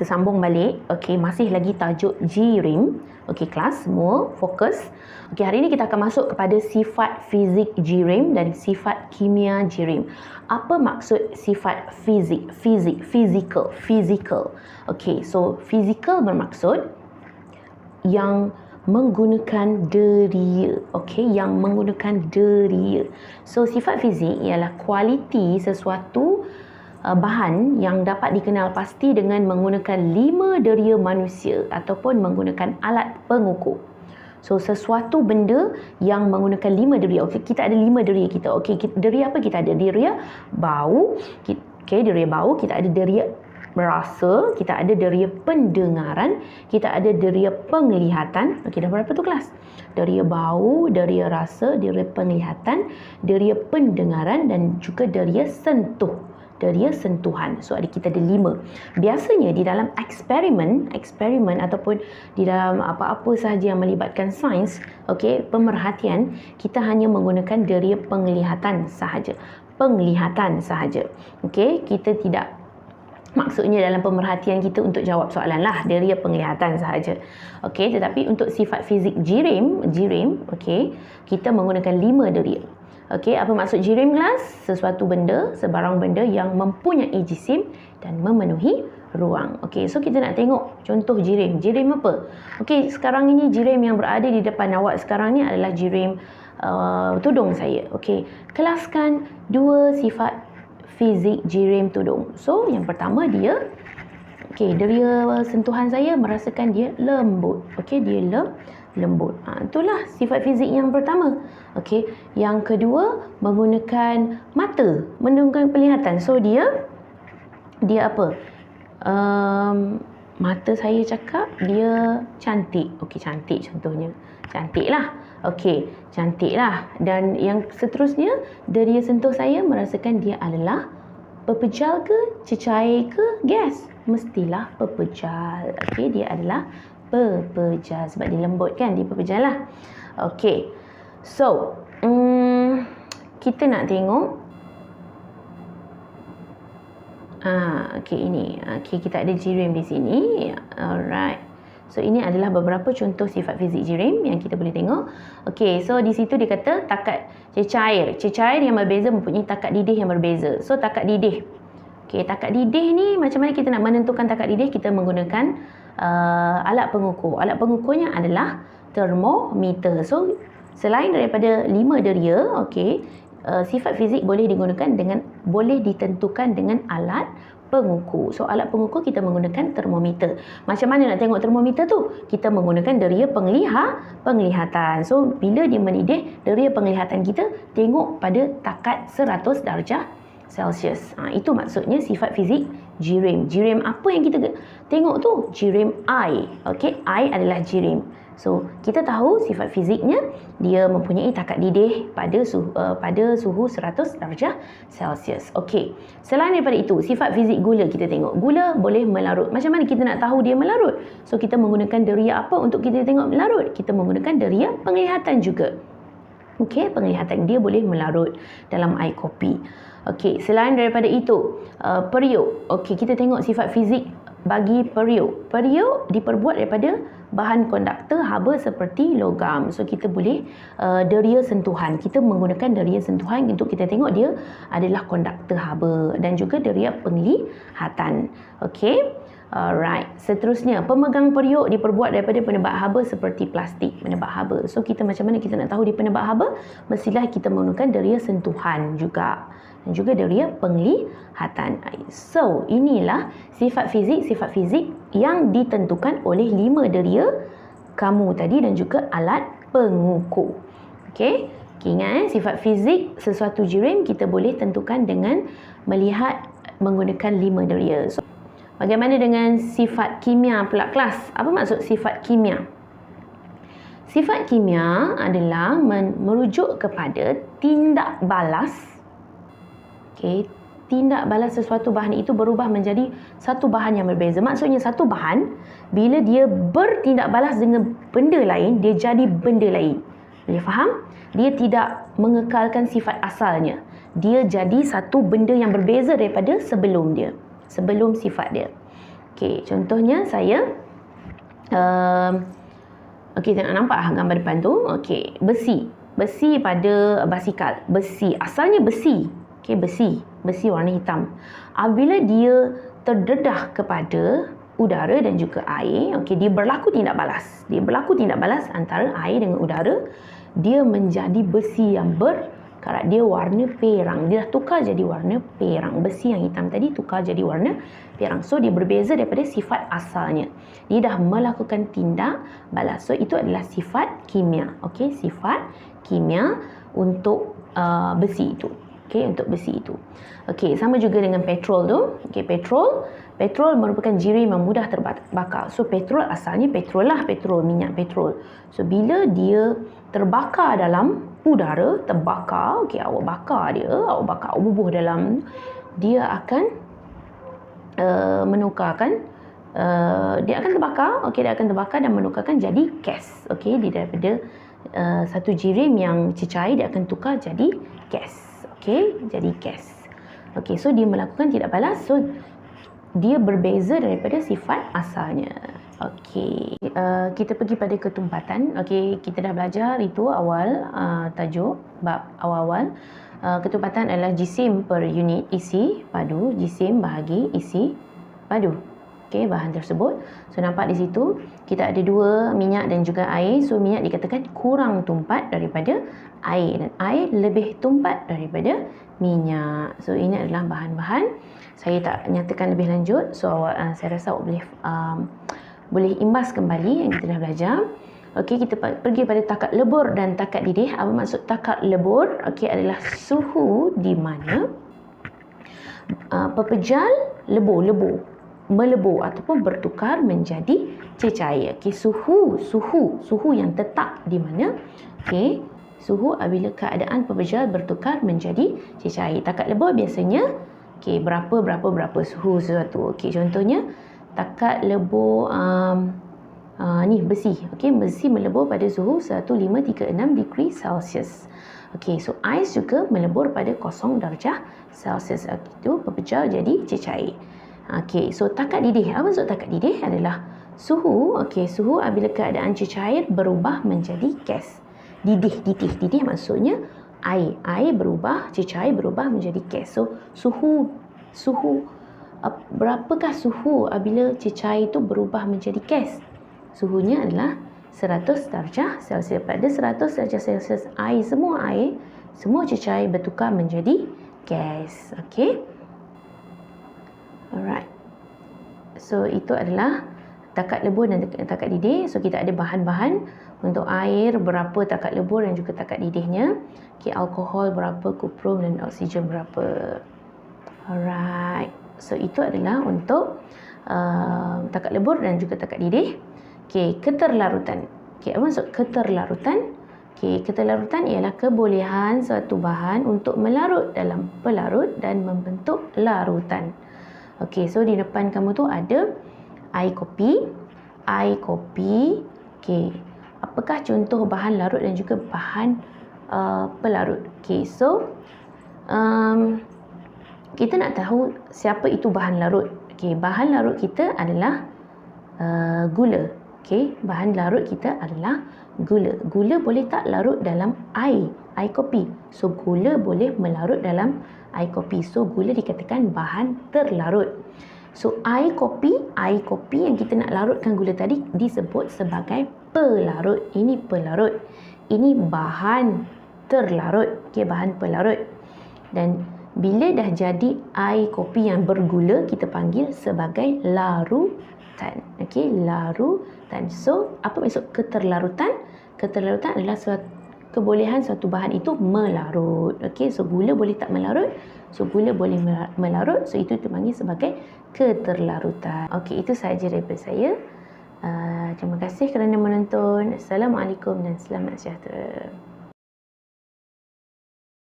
kita sambung balik. Okey, masih lagi tajuk JIRIM. Okey, kelas semua fokus. Okey, hari ini kita akan masuk kepada sifat fizik JIRIM dan sifat kimia JIRIM. Apa maksud sifat fizik? Physical. Okey, so physical bermaksud yang menggunakan deria. Okey, yang menggunakan deria. So sifat fizik ialah kualiti sesuatu bahan yang dapat dikenal pasti dengan menggunakan 5 deria manusia ataupun menggunakan alat pengukur. So sesuatu benda yang menggunakan 5 deria. Okey, kita ada 5 deria kita. Okey, deria apa kita ada? Deria bau. Okey, deria bau, kita ada deria rasa, kita ada deria pendengaran, kita ada deria penglihatan. Okey, dah berapa tu kelas? Deria bau, deria rasa, deria penglihatan, deria pendengaran dan juga deria sentuhan. So kita ada 5. Biasanya di dalam eksperimen ataupun di dalam apa-apa sahaja yang melibatkan sains, okey, pemerhatian, kita hanya menggunakan deria penglihatan sahaja. Okey, kita tidak, maksudnya dalam pemerhatian kita untuk jawab soalan lah, deria penglihatan sahaja. Okey, tetapi untuk sifat fizik JIRIM, okey, kita menggunakan 5 deria. Okey, apa maksud JIRIM kelas? Sesuatu benda, sebarang benda yang mempunyai jisim dan memenuhi ruang. Okey, so kita nak tengok contoh JIRIM. JIRIM apa? Okey, sekarang ini JIRIM yang berada di depan awak sekarang ni adalah JIRIM tudung saya. Okey, kelaskan 2 sifat fizik JIRIM tudung. So, yang pertama dia, okey, deria sentuhan saya merasakan dia lembut. Okey, dia lembut. Itulah sifat fizik yang pertama. Okey, yang kedua menggunakan mata, menggunakan penglihatan. So dia apa? Mata saya cakap dia cantik. Okey, cantik contohnya. Cantiklah. Okey, cantiklah. Dan yang seterusnya, deria sentuh saya merasakan dia adalah pepejal ke, cecair ke, gas? Mestilah pepejal. Okey, dia adalah pepejal sebab dia lembut kan, dia pepejal lah. Okey, so kita nak tengok okey, ini kita ada JIRIM di sini. Alright, so ini adalah beberapa contoh sifat fizik JIRIM yang kita boleh tengok. Okey, so di situ dia kata takat cecair yang berbeza mempunyai takat didih yang berbeza. So takat didih, okey, takat didih ni macam mana kita nak menentukan takat didih? Kita menggunakan alat pengukur. Alat pengukurnya adalah termometer. So selain daripada 5 deria, okey, sifat fizik boleh ditentukan dengan alat pengukur. So alat pengukur kita menggunakan termometer. Macam mana nak tengok termometer tu? Kita menggunakan deria penglihatan. So bila dia mendidih, deria penglihatan kita tengok pada takat 100 darjah Celsius. Itu maksudnya sifat fizik JIRIM. JIRIM apa yang kita tengok tu? JIRIM I. Okey, I adalah JIRIM. So kita tahu sifat fiziknya dia mempunyai takat didih pada suhu 100 darjah Celsius. Okey. Selain daripada itu, sifat fizik gula kita tengok. Gula boleh melarut. Macam mana kita nak tahu dia melarut? So kita menggunakan deria apa untuk kita tengok melarut? Kita menggunakan deria penglihatan juga. Okey, penglihatan dia boleh melarut dalam air kopi. Okey, selain daripada itu, periuk. Okey, kita tengok sifat fizik bagi periuk. Periuk diperbuat daripada bahan konduktor haba seperti logam. So kita boleh deria sentuhan. Kita menggunakan deria sentuhan untuk kita tengok dia adalah konduktor haba dan juga deria penglihatan. Okey. Alright, seterusnya pemegang periuk diperbuat daripada penebak haba seperti plastik, penebak haba. So kita macam mana kita nak tahu dia penebak haba? Mestilah kita menggunakan deria sentuhan juga dan juga deria penglihatan. So inilah sifat fizik yang ditentukan oleh 5 deria kamu tadi dan juga alat pengukur. Okey, ingat sifat fizik sesuatu JIRIM kita boleh tentukan dengan melihat menggunakan 5 deria. So bagaimana dengan sifat kimia pula kelas? Apa maksud sifat kimia? Sifat kimia adalah merujuk kepada tindak balas. Okey, tindak balas sesuatu bahan itu berubah menjadi satu bahan yang berbeza. Maksudnya satu bahan bila dia bertindak balas dengan benda lain, dia jadi benda lain. Boleh faham? Dia tidak mengekalkan sifat asalnya. Dia jadi satu benda yang berbeza daripada sebelum dia. Sebelum sifat dia. Okey, contohnya saya okey, tengok nampak gambar depan tu. Okey, besi pada basikal. Besi, asalnya besi. Okey, besi warna hitam. Apabila dia terdedah kepada udara dan juga air, okey, dia berlaku tindak balas antara air dengan udara, dia menjadi besi yang berkarat, dia warna perang. Dia dah tukar jadi warna perang. Besi yang hitam tadi tukar jadi warna perang. So dia berbeza daripada sifat asalnya. Dia dah melakukan tindak balas. So itu adalah sifat kimia. Okey, sifat kimia untuk besi itu. Okey, untuk besi itu. Okey, sama juga dengan petrol tu. Okey, petrol merupakan jirim yang mudah terbakar. So petrol asalnya minyak petrol. So bila dia terbakar dalam udara, okey, awak bakar bubuh dalam, dia akan menukarkan, dia akan terbakar dan menukarkan jadi gas. Okey, dia daripada satu jirim yang cecair, dia akan tukar jadi gas. Okey, jadi gas. Okey, so dia melakukan tindak balas. So dia berbeza daripada sifat asalnya. Okey, kita pergi pada ketumpatan. Okey, kita dah belajar itu awal, tajuk bab awal-awal. Ketumpatan adalah jisim per unit isi padu, jisim bahagi isi padu. Okey, bahan tersebut. So nampak di situ kita ada dua, minyak dan juga air. So minyak dikatakan kurang tumpat daripada air dan air lebih tumpat daripada minyak. So ini adalah bahan-bahan. Saya tak nyatakan lebih lanjut. So saya rasa awak boleh imbas kembali yang kita dah belajar. Okey, kita pergi pada takat lebur dan takat didih. Apa maksud takat lebur? Okey, adalah suhu di mana pepejal melebur ataupun bertukar menjadi cecair. Okey, suhu yang tetap di mana, okey, suhu apabila keadaan pepejal bertukar menjadi cecair. Takat lebur biasanya okey, berapa suhu sesuatu. Okey, contohnya takat lebur ni besi. Okey, besi melebur pada suhu 1536 degree Celsius. Okey, so ais juga melebur pada 0 darjah Celsius. Itu pepejal jadi cecair. Okey, so takat didih. Apa maksud takat didih? Adalah suhu. Okey, suhu apabila keadaan cecair berubah menjadi gas. Didih maksudnya air. Air berubah, cecair berubah menjadi gas. So suhu berapakah suhu apabila cecair itu berubah menjadi gas? Suhunya adalah 100 darjah Celsius. Pada 100 darjah Celsius, semua cecair bertukar menjadi gas. Okey. Alright. So itu adalah takat lebur dan takat didih. So kita ada bahan-bahan untuk air berapa takat lebur dan juga takat didihnya. Okey, alkohol berapa, kuprum dan oksigen berapa. Alright. So itu adalah untuk takat lebur dan juga takat didih. Okey, keterlarutan. Okey, apa maksud keterlarutan? Okey, keterlarutan ialah kebolehan suatu bahan untuk melarut dalam pelarut dan membentuk larutan. Okey, so di depan kamu tu ada air kopi. Okey, apakah contoh bahan larut dan juga bahan pelarut? Okey, so kita nak tahu siapa itu bahan larut. Okey, bahan larut kita adalah gula. Okey, bahan larut kita adalah gula. Gula boleh tak larut dalam air kopi. So gula boleh melarut dalam air kopi. So gula dikatakan bahan terlarut. So air kopi yang kita nak larutkan gula tadi disebut sebagai pelarut. Ini pelarut. Ini bahan terlarut. Okey, bahan pelarut. Dan bila dah jadi air kopi yang bergula, kita panggil sebagai larutan. Okey, larutan. So, apa maksud keterlarutan? Keterlarutan adalah kebolehan suatu bahan itu melarut. Okey, so gula boleh tak melarut? So, gula boleh melarut. So, itu dipanggil sebagai keterlarutan. Okey, itu sahaja daripada saya. Terima kasih kerana menonton. Assalamualaikum dan selamat sejahtera.